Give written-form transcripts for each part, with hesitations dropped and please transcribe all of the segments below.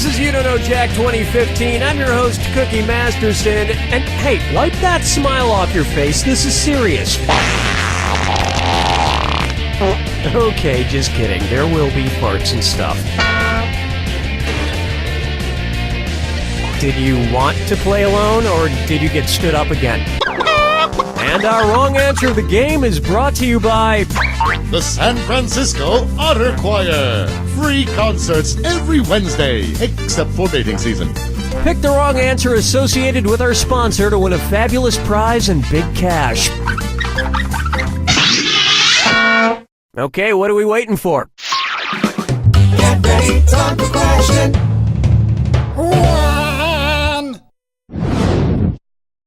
This is You Don't Know Jack 2015. I'm your host, Cookie Masterson. And hey, wipe that smile off your face. This is serious. Okay, just kidding. There will be farts and stuff. Did you want to play alone, or did you get stood up again? And our wrong answer of the game is brought to you by the San Francisco Otter Choir. Free concerts every Wednesday, except for mating season. Pick the wrong answer associated with our sponsor to win a fabulous prize and big cash. Okay, what are we waiting for? Get ready, time for question 1.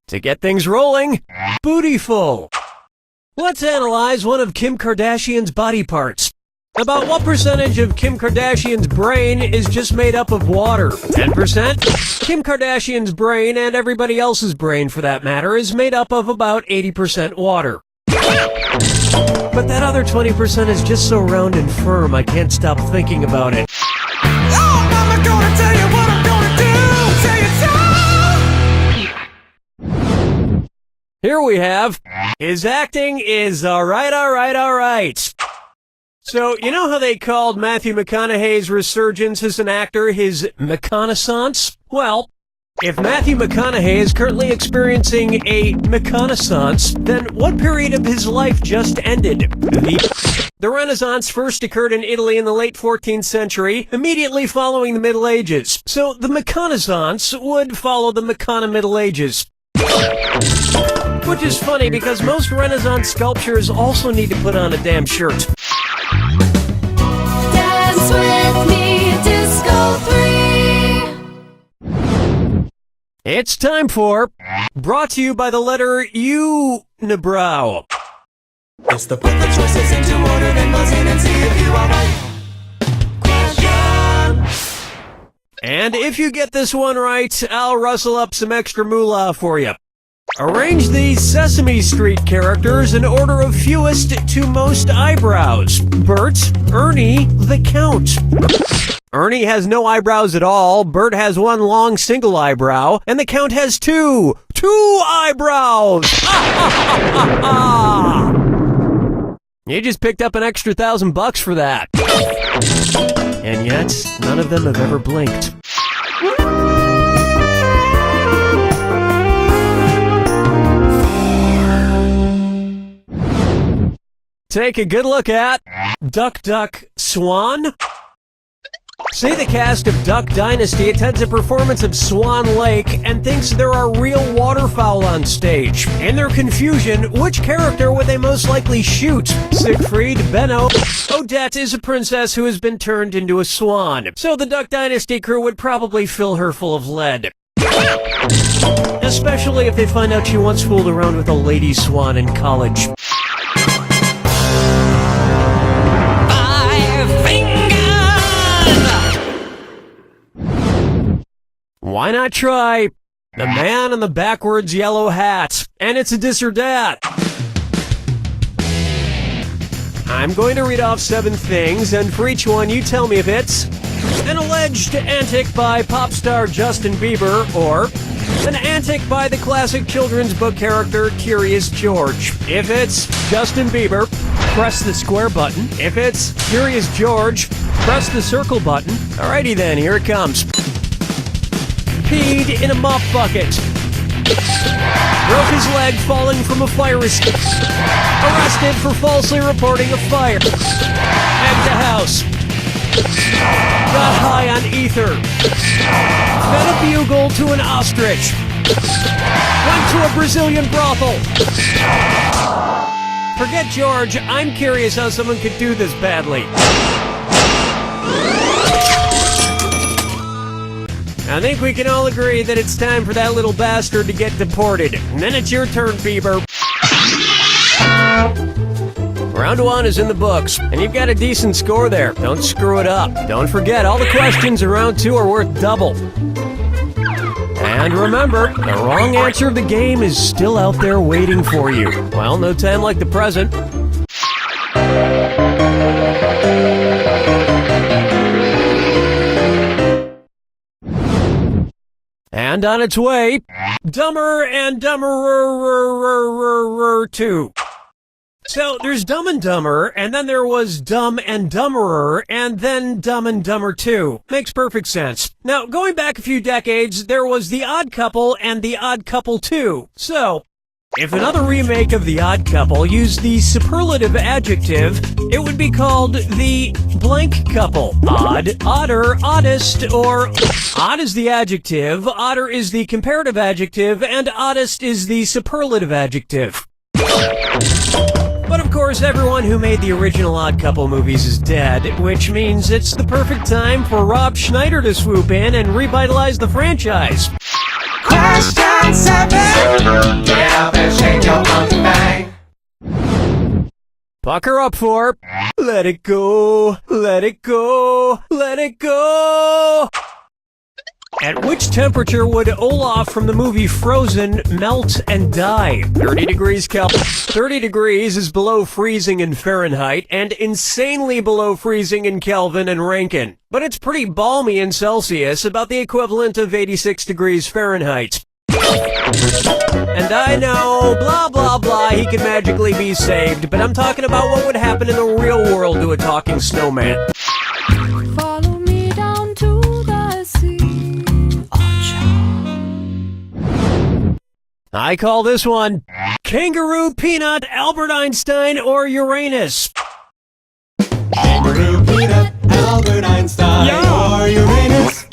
To get things rolling, Bootyful. Let's analyze one of Kim Kardashian's body parts. About what percentage of Kim Kardashian's brain is just made up of water? 10%? Kim Kardashian's brain, and everybody else's brain for that matter, is made up of about 80% water. But that other 20% is just so round and firm, I can't stop thinking about it. Oh, Mama gonna tell you what I'm gonna do. Tell you so. Here we have, his acting is alright. So, you know how they called Matthew McConaughey's resurgence as an actor his McConaissance? Well, if Matthew McConaughey is currently experiencing a McConaissance, then what period of his life just ended? The Renaissance first occurred in Italy in the late 14th century, immediately following the Middle Ages. So the McConaissance would follow the McCona Middle Ages. Which is funny because most Renaissance sculptures also need to put on a damn shirt. Dance with me, Disco 3. It's time for brought to you by the letter Unibrow. It's the put the choices into order, then buzz in and see if you are right. Question. And if you get this one right, I'll rustle up some extra moolah for you. Arrange these Sesame Street characters in order of fewest to most eyebrows. Bert, Ernie, the Count. Ernie has no eyebrows at all, Bert has one long single eyebrow, and the Count has two eyebrows! You just picked up an extra $1,000 for that. And yet, none of them have ever blinked. Take a good look at Duck, Duck, Swan. Say the cast of Duck Dynasty attends a performance of Swan Lake and thinks there are real waterfowl on stage. In their confusion, which character would they most likely shoot? Siegfried, Benno. Odette is a princess who has been turned into a swan. So the Duck Dynasty crew would probably fill her full of lead. Especially if they find out she once fooled around with a lady swan in college. Why not try the man in the backwards yellow hat? And it's a dis or dat. I'm going to read off 7 things, and for each one you tell me if it's an alleged antic by pop star Justin Bieber, or an antic by the classic children's book character Curious George. If it's Justin Bieber, press the square button. If it's Curious George, press the circle button. Alrighty then, here it comes. Peed in a mop bucket. Broke his leg falling from a fire escape. Arrested for falsely reporting a fire. Egged a house. Got high on ether. Fed a bugle to an ostrich. Went to a Brazilian brothel. Forget George, I'm curious how someone could do this badly. I think we can all agree that it's time for that little bastard to get deported. And then it's your turn, Bieber. Round 1 is in the books, and you've got a decent score there. Don't screw it up. Don't forget, all the questions in round 2 are worth double. And remember, the wrong answer of the game is still out there waiting for you. Well, no time like the present. And on its way, Dumber and Dumberer 2. So there's Dumb and Dumber, and then there was Dumb and Dumberer, and then Dumb and Dumber 2. Makes perfect sense. Now, going back a few decades, there was The Odd Couple and The Odd Couple 2. So, if another remake of The Odd Couple used the superlative adjective, it would be called The Blank Couple. Odd, odder, oddest, or odd is the adjective, odder is the comparative adjective, and oddest is the superlative adjective. But of course, everyone who made the original Odd Couple movies is dead, which means it's the perfect time for Rob Schneider to swoop in and revitalize the franchise. Question 7. Get up and shake your monkey bang. Pucker up for Let It Go, Let It Go, Let It Go. At which temperature would Olaf from the movie Frozen melt and die? 30 degrees Kelvin. 30 degrees is below freezing in Fahrenheit and insanely below freezing in Kelvin and Rankine. But it's pretty balmy in Celsius, about the equivalent of 86 degrees Fahrenheit. And I know, blah blah blah, he could magically be saved, but I'm talking about what would happen in the real world to a talking snowman. Follow me down to the sea. I call this one Kangaroo, Peanut, Albert Einstein, or Uranus. Kangaroo, Peanut, Albert Einstein, or Uranus.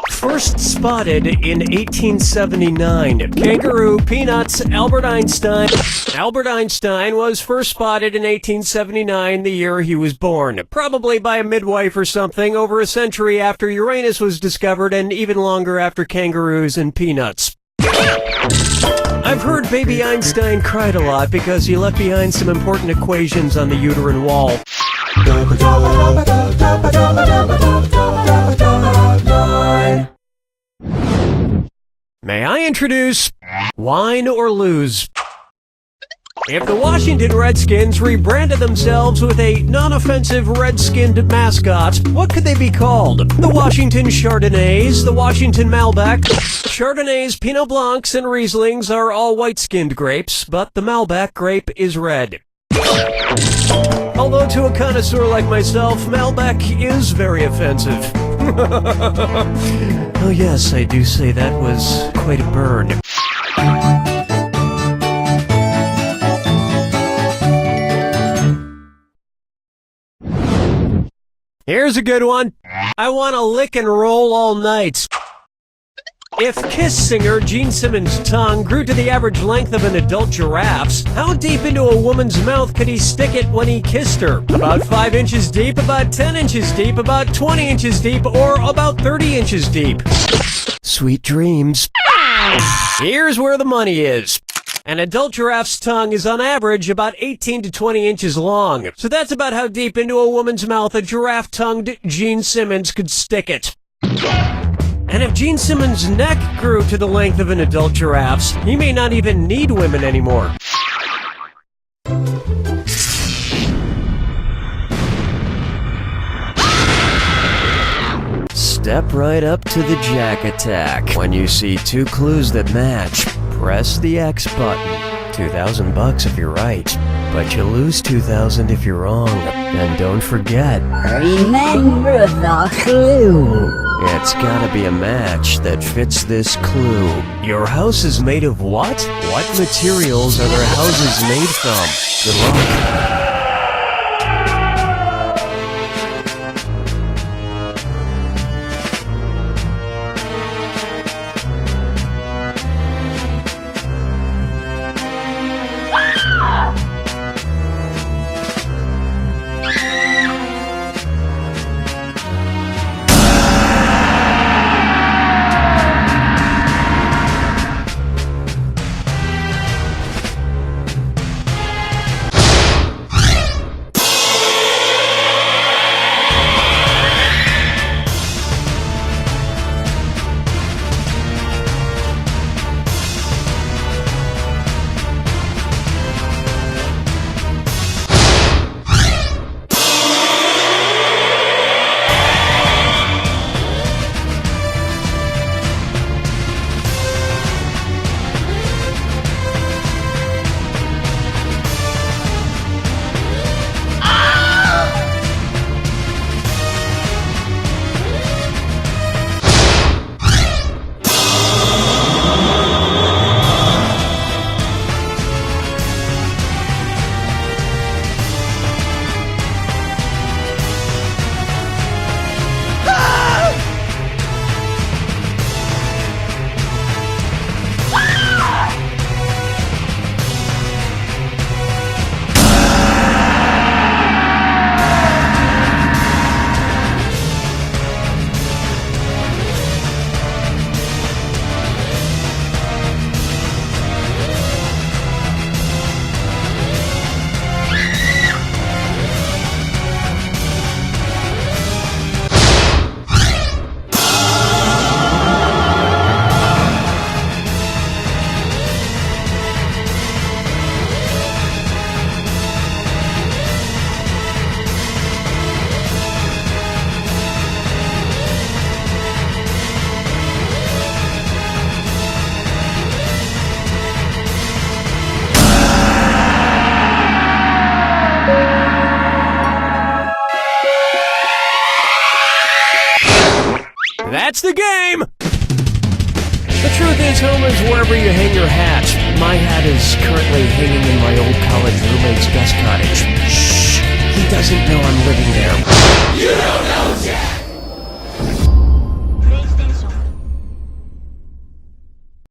First spotted in 1879. Kangaroo, Peanuts, Albert Einstein. Albert Einstein was first spotted in 1879, the year he was born. Probably by a midwife or something, over a century after Uranus was discovered and even longer after kangaroos and peanuts. I've heard baby Einstein cried a lot because he left behind some important equations on the uterine wall. May I introduce Wine or Lose? If the Washington Redskins rebranded themselves with a non-offensive red-skinned mascot, what could they be called? The Washington Chardonnays, the Washington Malbec. Chardonnays, Pinot Blancs, and Rieslings are all white-skinned grapes, but the Malbec grape is red. Although to a connoisseur like myself, Malbec is very offensive. Oh yes, I do say that was quite a burn. Here's a good one. I want to lick and roll all night. If Kiss singer Gene Simmons' tongue grew to the average length of an adult giraffe's, how deep into a woman's mouth could he stick it when he kissed her? About 5 inches deep, about 10 inches deep, about 20 inches deep, or about 30 inches deep? Sweet dreams. Here's where the money is. An adult giraffe's tongue is on average about 18 to 20 inches long. So that's about how deep into a woman's mouth a giraffe-tongued Gene Simmons could stick it. And if Gene Simmons' neck grew to the length of an adult giraffe's, he may not even need women anymore. Step right up to the Jack Attack. When you see 2 clues that match, press the X button. $2,000 if you're right, but you lose $2,000 if you're wrong. And don't forget, Remember the clue. it's gotta be a match that fits this clue. Your house is made of what? What materials are their houses made from? Good luck. That's the game! The truth is, home is wherever you hang your hat. My hat is currently hanging in my old college roommate's guest cottage. Shh! He doesn't know I'm living there. You don't know Jack!